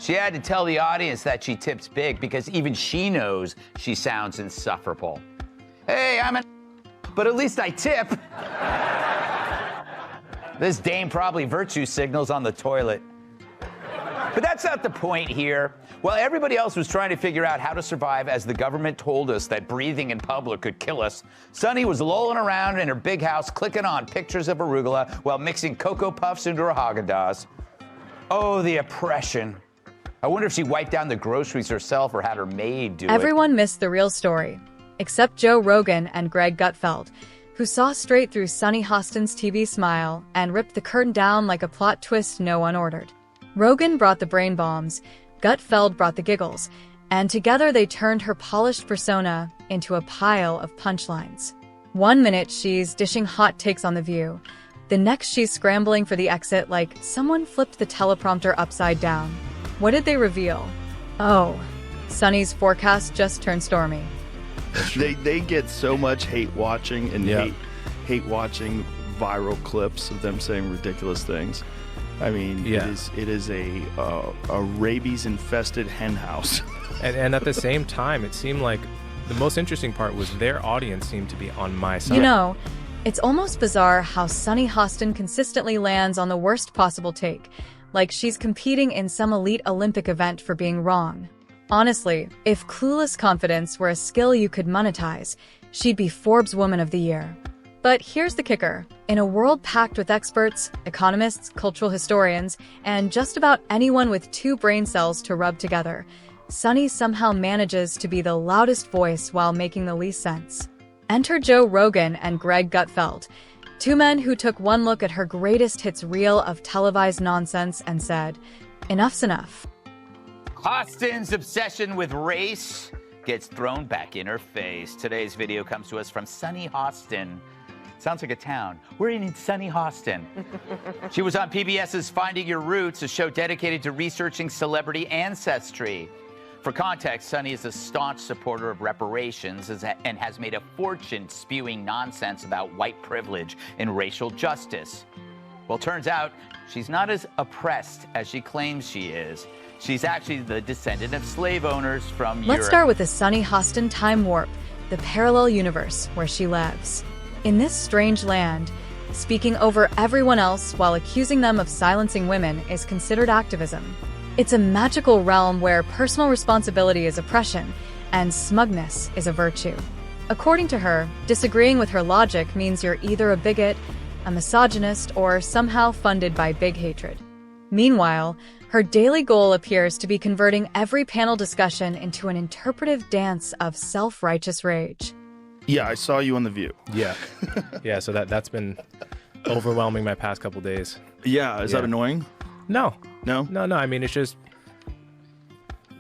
She had to tell the audience that she tips big because even she knows she sounds insufferable. Hey, I'm an but at least I tip. This dame probably virtue signals on the toilet. But that's not the point here. While everybody else was trying to figure out how to survive as the government told us that breathing in public could kill us, Sunny was lolling around in her big house clicking on pictures of arugula while mixing Cocoa Puffs into her Haagen-Dazs. Oh, the oppression. I wonder if she wiped down the groceries herself or had her maid do it. Everyone missed the real story, except Joe Rogan and Greg Gutfeld, who saw straight through Sunny Hostin's TV smile and ripped the curtain down like a plot twist no one ordered. Rogan brought the brain bombs, Gutfeld brought the giggles, and together they turned her polished persona into a pile of punchlines. One minute she's dishing hot takes on The View. The next she's scrambling for the exit like someone flipped the teleprompter upside down. What did they reveal? Oh, Sunny's forecast just turned stormy. They get so much hate watching and hate watching viral clips of them saying ridiculous things. I mean, it is a rabies-infested hen house. and at the same time, it seemed like the most interesting part was their audience seemed to be on my side. You know, it's almost bizarre how Sunny Hostin consistently lands on the worst possible take, like she's competing in some elite Olympic event for being wrong. Honestly, if clueless confidence were a skill you could monetize, she'd be Forbes Woman of the Year. But here's the kicker. In a world packed with experts, economists, cultural historians, and just about anyone with two brain cells to rub together, Sunny somehow manages to be the loudest voice while making the least sense. Enter Joe Rogan and Greg Gutfeld, two men who took one look at her greatest hits reel of televised nonsense and said, "Enough's enough." Hostin's obsession with race gets thrown back in her face. Today's video comes to us from Sunny Hostin. Sounds like a town. We're in Sunny Hostin. She was on PBS's Finding Your Roots, a show dedicated to researching celebrity ancestry. For context, Sunny is a staunch supporter of reparations and has made a fortune spewing nonsense about white privilege and racial justice. Well, turns out she's not as oppressed as she claims she is. She's actually the descendant of slave owners from Europe. Let's start with the Sunny Hostin time warp, the parallel universe where she lives. In this strange land, speaking over everyone else while accusing them of silencing women is considered activism. It's a magical realm where personal responsibility is oppression and smugness is a virtue. According to her, disagreeing with her logic means you're either a bigot, a misogynist, or somehow funded by big hatred. Meanwhile, her daily goal appears to be converting every panel discussion into an interpretive dance of self-righteous rage. Yeah, I saw you on The View. Yeah. Yeah, so that's been overwhelming my past couple days. Yeah, is that annoying? No. No? No, I mean, it's just,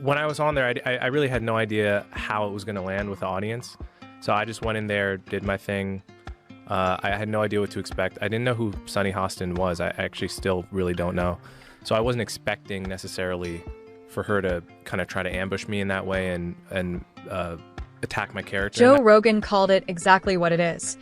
when I was on there, I really had no idea how it was going to land with the audience. So I just went in there, did my thing. I had no idea what to expect. I didn't know who Sunny Hostin was. I actually still really don't know. So I wasn't expecting necessarily for her to kind of try to ambush me in that way and attack my character. Joe Rogan called it exactly what it is: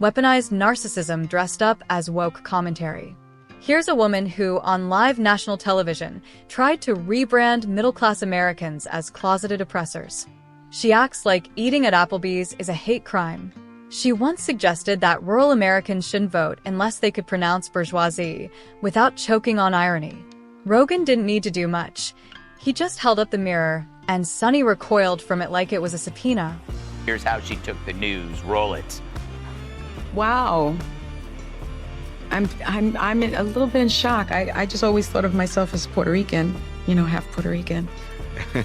weaponized narcissism dressed up as woke commentary. Here's a woman who, on live national television, tried to rebrand middle-class Americans as closeted oppressors. She acts like eating at Applebee's is a hate crime. She once suggested that rural Americans shouldn't vote unless they could pronounce bourgeoisie without choking on irony. Rogan didn't need to do much. He just held up the mirror, and Sunny recoiled from it like it was a subpoena. Here's how she took the news. Roll it. Wow. I'm a little bit in shock. I just always thought of myself as Puerto Rican, half Puerto Rican.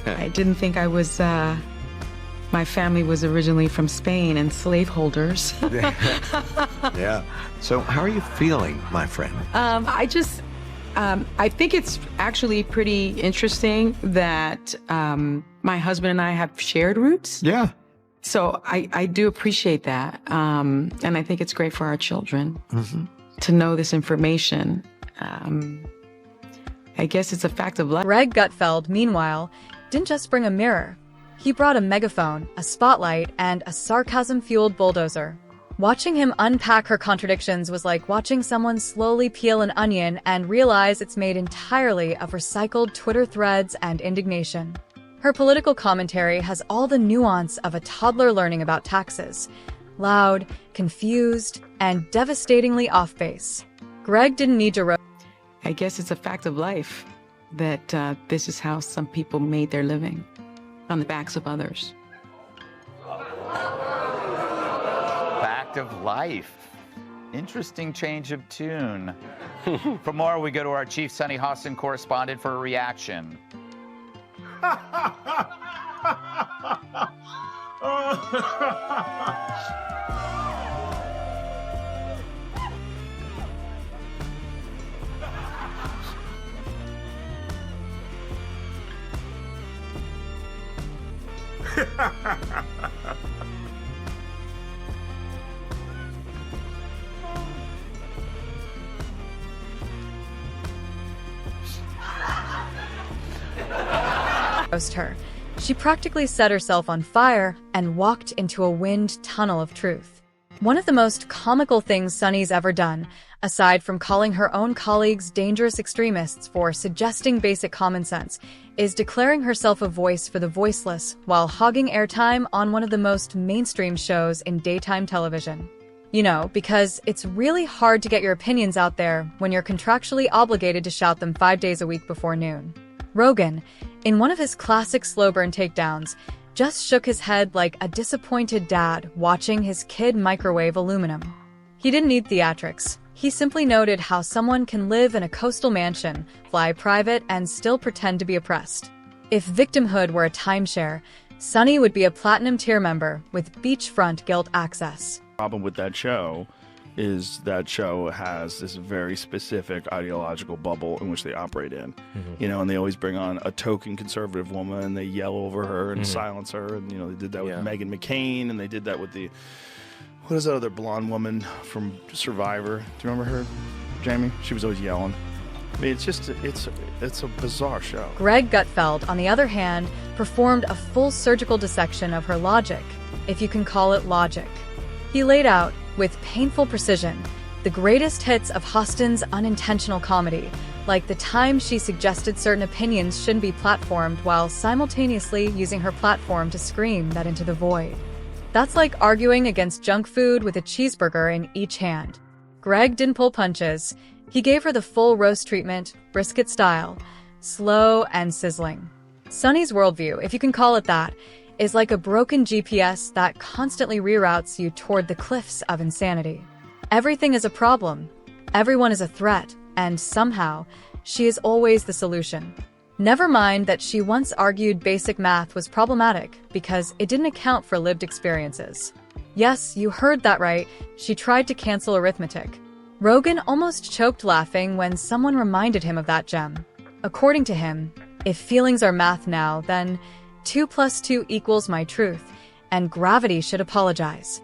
I didn't think I was, my family was originally from Spain and slaveholders. Yeah. So how are you feeling, my friend? I think it's actually pretty interesting that my husband and I have shared roots. Yeah. So I do appreciate that. And I think it's great for our children to know this information. I guess it's a fact of life. Greg Gutfeld, meanwhile, didn't just bring a mirror. He brought a megaphone, a spotlight, and a sarcasm-fueled bulldozer. Watching him unpack her contradictions was like watching someone slowly peel an onion and realize it's made entirely of recycled Twitter threads and indignation. Her political commentary has all the nuance of a toddler learning about taxes. Loud, confused, and devastatingly off-base. Greg didn't need to I guess it's a fact of life that this is how some people made their living, on the backs of others. Fact of life. Interesting change of tune. For more, we go to our chief Sunny Hostin correspondent for a reaction. roast her. She practically set herself on fire and walked into a wind tunnel of truth. One of the most comical things Sunny's ever done, aside from calling her own colleagues dangerous extremists for suggesting basic common sense, is declaring herself a voice for the voiceless while hogging airtime on one of the most mainstream shows in daytime television. You know, because it's really hard to get your opinions out there when you're contractually obligated to shout them 5 days a week before noon. Rogan, in one of his classic slow burn takedowns, just shook his head like a disappointed dad watching his kid microwave aluminum. He didn't need theatrics. He simply noted how someone can live in a coastal mansion, fly private, and still pretend to be oppressed. If victimhood were a timeshare, Sunny would be a platinum tier member with beachfront guilt access. Problem with that show is that show has this very specific ideological bubble in which they operate in. You know, and they always bring on a token conservative woman and they yell over her and silence her. And, you know, they did that with Meghan McCain, and they did that with the, what is that other blonde woman from Survivor? Do you remember her, Jamie? She was always yelling. I mean, it's just, it's a bizarre show. Greg Gutfeld, on the other hand, performed a full surgical dissection of her logic, if you can call it logic. He laid out, with painful precision, the greatest hits of Hostin's unintentional comedy, like the time she suggested certain opinions shouldn't be platformed while simultaneously using her platform to scream that into the void. That's like arguing against junk food with a cheeseburger in each hand. Greg didn't pull punches. He gave her the full roast treatment, brisket style, slow and sizzling. Sunny's worldview, if you can call it that, is like a broken GPS that constantly reroutes you toward the cliffs of insanity. Everything is a problem, everyone is a threat, and somehow, she is always the solution. Never mind that she once argued basic math was problematic because it didn't account for lived experiences. Yes, you heard that right, she tried to cancel arithmetic. Rogan almost choked laughing when someone reminded him of that gem. According to him, if feelings are math now, then 2 + 2 = my truth, and gravity should apologize.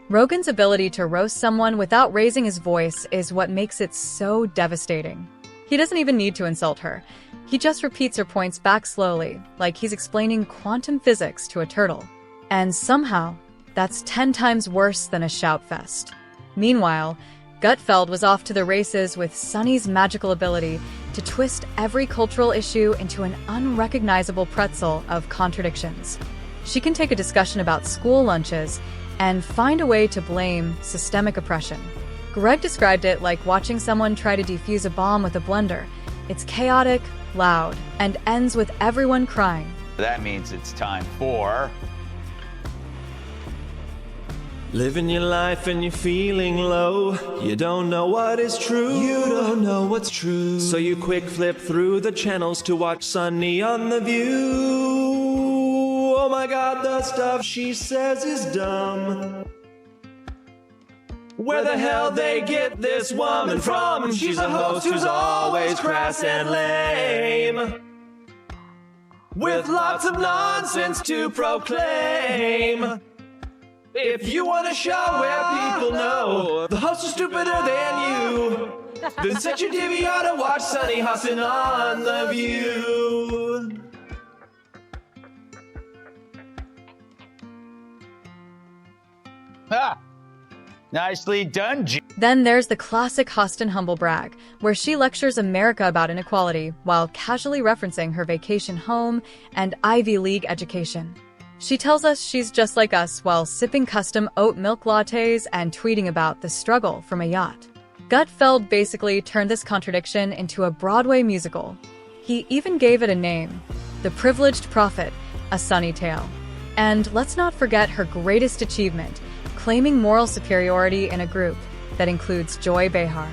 Rogan's ability to roast someone without raising his voice is what makes it so devastating. He doesn't even need to insult her. He just repeats her points back slowly, like he's explaining quantum physics to a turtle. And somehow, that's 10 times worse than a shout fest. Meanwhile, Gutfeld was off to the races with Sunny's magical ability to twist every cultural issue into an unrecognizable pretzel of contradictions. She can take a discussion about school lunches and find a way to blame systemic oppression. Greg described it like watching someone try to defuse a bomb with a blender. It's chaotic, loud, and ends with everyone crying. That means it's time for... Living your life and you're feeling low. You don't know what is true. You don't know what's true. So you quick flip through the channels to watch Sunny on The View. Oh my God, the stuff she says is dumb. Where the hell they get this woman from? She's a host who's always crass and lame, with lots of nonsense to proclaim. If you want a show where people know the host is stupider than you, then set your DVR to watch Sunny Hostin on The View. Ah! Nicely done, Then there's the classic Hostin humble brag, where she lectures America about inequality while casually referencing her vacation home and Ivy League education. She tells us she's just like us while sipping custom oat milk lattes and tweeting about the struggle from a yacht. Gutfeld basically turned this contradiction into a Broadway musical. He even gave it a name, The Privileged Prophet, A Sunny Tale. And let's not forget her greatest achievement, claiming moral superiority in a group that includes Joy Behar.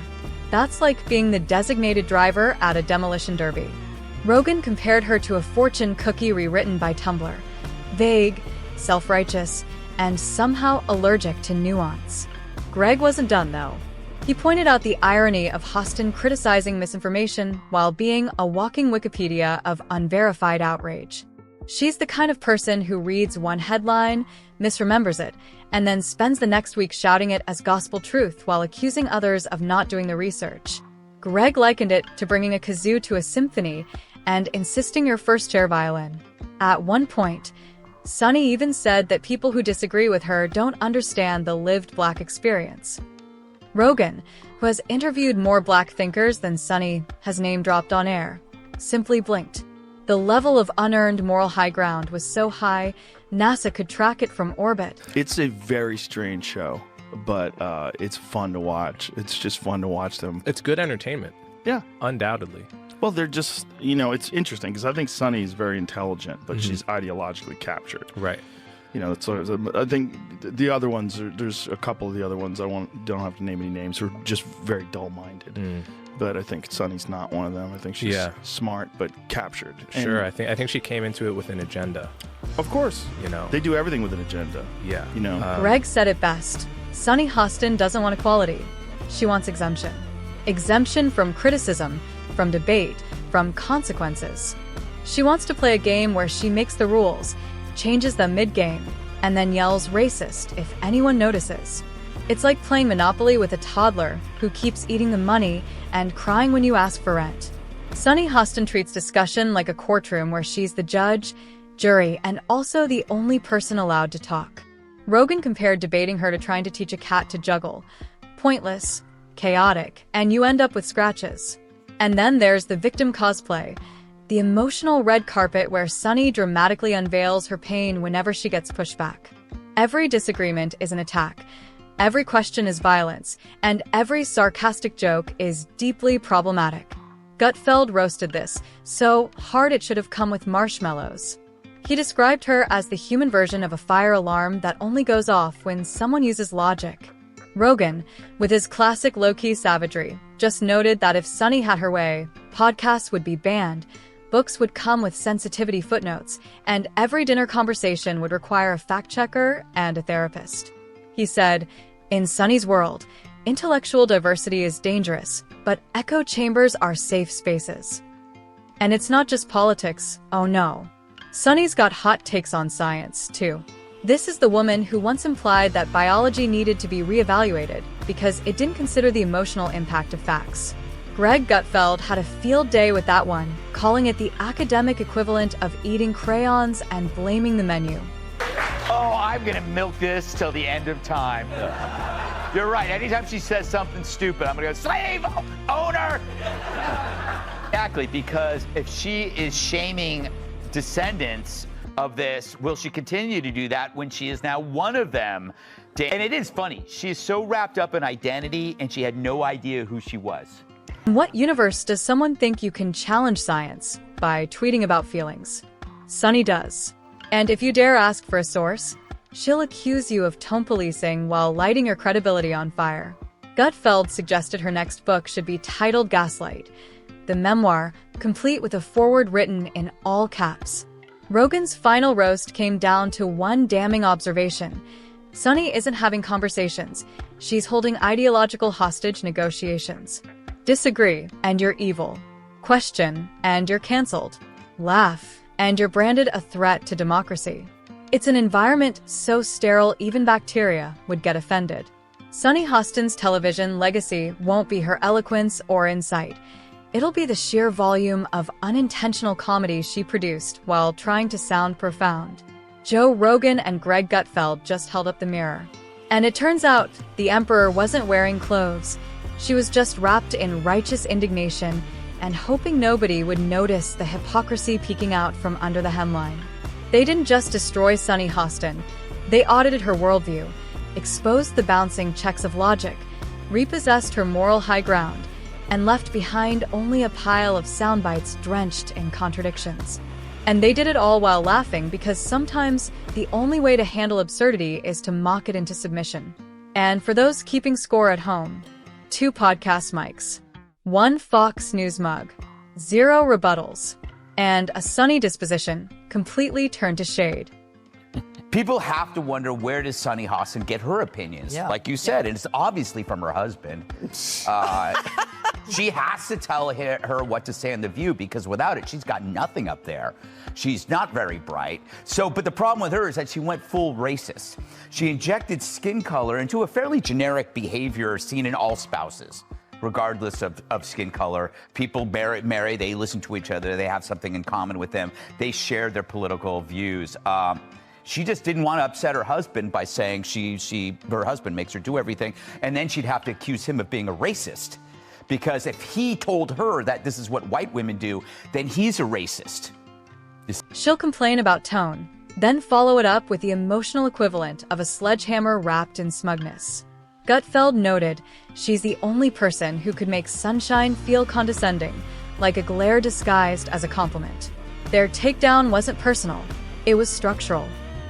That's like being the designated driver at a demolition derby. Rogan compared her to a fortune cookie rewritten by Tumblr. Vague, self-righteous, and somehow allergic to nuance. Greg wasn't done, though. He pointed out the irony of Hostin criticizing misinformation while being a walking Wikipedia of unverified outrage. She's the kind of person who reads one headline, misremembers it, and then spends the next week shouting it as gospel truth while accusing others of not doing the research. Greg likened it to bringing a kazoo to a symphony and insisting your first chair violin. At one point, Sunny even said that people who disagree with her don't understand the lived Black experience. Rogan, who has interviewed more Black thinkers than Sunny has name-dropped on air, simply blinked. The level of unearned moral high ground was so high, NASA could track it from orbit. It's a very strange show, but it's fun to watch. It's just fun to watch them. It's good entertainment. Yeah. Undoubtedly. Well, they're just, it's interesting because I think Sunny is very intelligent, but she's ideologically captured. Right. I think the other ones, there's a couple of the other ones don't have to name any names, are just very dull-minded. But I think Sunny's not one of them. I think she's smart but captured. Sure, I think she came into it with an agenda. Of course. They do everything with an agenda. Yeah. Greg said it best. Sunny Hostin doesn't want equality. She wants exemption. Exemption from criticism, from debate, from consequences. She wants to play a game where she makes the rules, changes them mid-game, and then yells racist if anyone notices. It's like playing Monopoly with a toddler who keeps eating the money and crying when you ask for rent. Sunny Hostin treats discussion like a courtroom where she's the judge, jury, and also the only person allowed to talk. Rogan compared debating her to trying to teach a cat to juggle. Pointless, chaotic, and you end up with scratches. And then there's the victim cosplay, the emotional red carpet where Sunny dramatically unveils her pain whenever she gets pushed back. Every disagreement is an attack. Every question is violence, and every sarcastic joke is deeply problematic. Gutfeld roasted this, so hard it should have come with marshmallows. He described her as the human version of a fire alarm that only goes off when someone uses logic. Rogan, with his classic low-key savagery, just noted that if Sunny had her way, podcasts would be banned, books would come with sensitivity footnotes, and every dinner conversation would require a fact-checker and a therapist. He said, "In Sunny's world, intellectual diversity is dangerous, but echo chambers are safe spaces." And it's not just politics, oh no. Sunny's got hot takes on science, too. This is the woman who once implied that biology needed to be reevaluated because it didn't consider the emotional impact of facts. Greg Gutfeld had a field day with that one, calling it the academic equivalent of eating crayons and blaming the menu. Oh, I'm gonna milk this till the end of time. You're right. Anytime she says something stupid, I'm gonna go, slave owner! Exactly, because if she is shaming descendants of this, will she continue to do that when she is now one of them? And it is funny. She's so wrapped up in identity, and she had no idea who she was. In what universe does someone think you can challenge science by tweeting about feelings? Sunny does. And if you dare ask for a source, she'll accuse you of tone policing while lighting your credibility on fire. Gutfeld suggested her next book should be titled Gaslight, the memoir, complete with a foreword written in all caps. Rogan's final roast came down to one damning observation. Sunny isn't having conversations. She's holding ideological hostage negotiations. Disagree, and you're evil. Question, and you're canceled. Laugh, and you're branded a threat to democracy. It's an environment so sterile even bacteria would get offended. Sunny Hostin's television legacy won't be her eloquence or insight. It'll be the sheer volume of unintentional comedy she produced while trying to sound profound. Joe Rogan and Greg Gutfeld just held up the mirror. And it turns out the emperor wasn't wearing clothes. She was just wrapped in righteous indignation and hoping nobody would notice the hypocrisy peeking out from under the hemline. They didn't just destroy Sunny Hostin. They audited her worldview, exposed the bouncing checks of logic, repossessed her moral high ground, and left behind only a pile of sound bites drenched in contradictions. And they did it all while laughing, because sometimes the only way to handle absurdity is to mock it into submission. And for those keeping score at home, 2 podcast mics, 1 Fox News mug, 0 rebuttals, and a sunny disposition completely turned to shade. People have to wonder, where does Sunny Hostin get her opinions? Yeah. Like you said, and it's obviously from her husband. She has to tell her what to say on The View, because without it, she's got nothing up there. She's not very bright. But the problem with her is that she went full racist. She injected skin color into a fairly generic behavior seen in all spouses, regardless of skin color. People marry, they listen to each other, they have something in common with them, they share their political views. She just didn't want to upset her husband by saying her husband makes her do everything, and then she'd have to accuse him of being a racist. Because if he told her that this is what white women do, then he's a racist. She'll complain about tone, then follow it up with the emotional equivalent of a sledgehammer wrapped in smugness. Gutfeld noted she's the only person who could make sunshine feel condescending, like a glare disguised as a compliment. Their takedown wasn't personal, it was structural.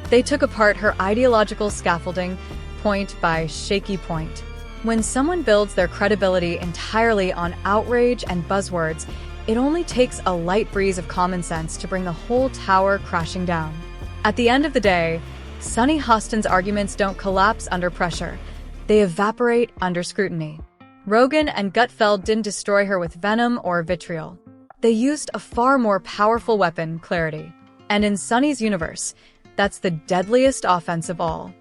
They took apart her ideological scaffolding, point by shaky point. When someone builds their credibility entirely on outrage and buzzwords, it only takes a light breeze of common sense to bring the whole tower crashing down. At the end of the day, Sunny Hostin's arguments don't collapse under pressure. They evaporate under scrutiny. Rogan and Gutfeld didn't destroy her with venom or vitriol. They used a far more powerful weapon, clarity. And in Sunny's universe, that's the deadliest offense of all.